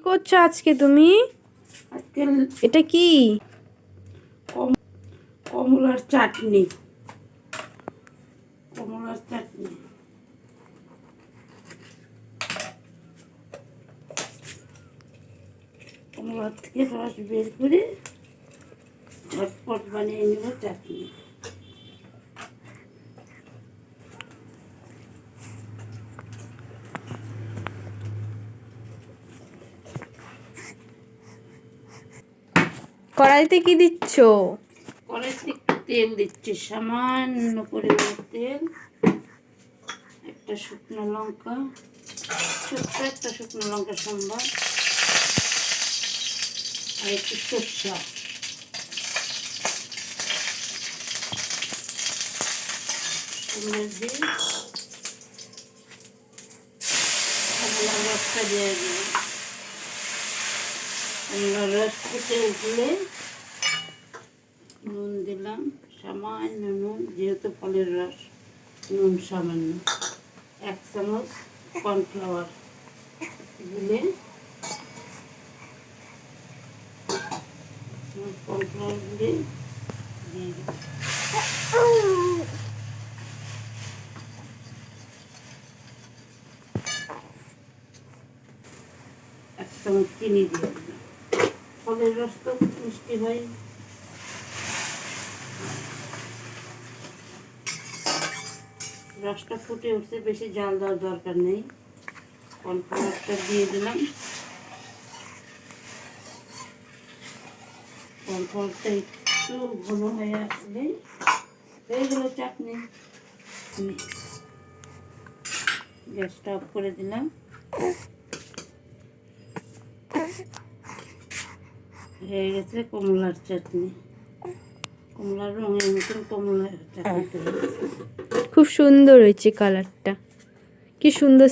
করছো আজকে তুমি? আজকে এটা কি? কমলার চাটনি। কমলার চাটনি কমলার থেকে রস বের করে ঝটপট বানিয়ে নেব চাটনি। কড়াইতে কি দিচ্ছ? কড়াইতে একটু তেল দিচ্ছি, সামান্য পরিমাণ তেল, একটা শুকনো লঙ্কা, ছোট্ট একটা শুকনো লঙ্কা সম্বার, আর একটু সরষা, দিয়ে কমলার রসটা দিয়ে দিই। কমলার রস ফুটে উঠলে নুন দিলাম, সামান্য নুন, যেহেতু ফলের রস নুন সামান্য, 1 চামচ কর্নফ্লাওয়ার দিলে কর্নফ্লাওয়ার দিয়ে দিয়ে দিই। 1 চামচ চিনি দিয়ে দিলাম। ফলের রস তো মিষ্টি হয়। রসটা ফুটে উঠছে, বেশি জাল দেওয়ার দরকার নেই। কর্নফ্লাওয়ারটা দিয়ে দিলাম। কর্নফ্লাওয়ারটা একটু ঘন হয়ে আসলে হয়ে গেল চাটনি। গ্যাসটা অফ করে দিলাম। হয়ে গেছে কমলার চাটনি। কমলার রঙের মতন কমলার চাটনি। খুব সুন্দর হয়েছে কালারটা, কি সুন্দর।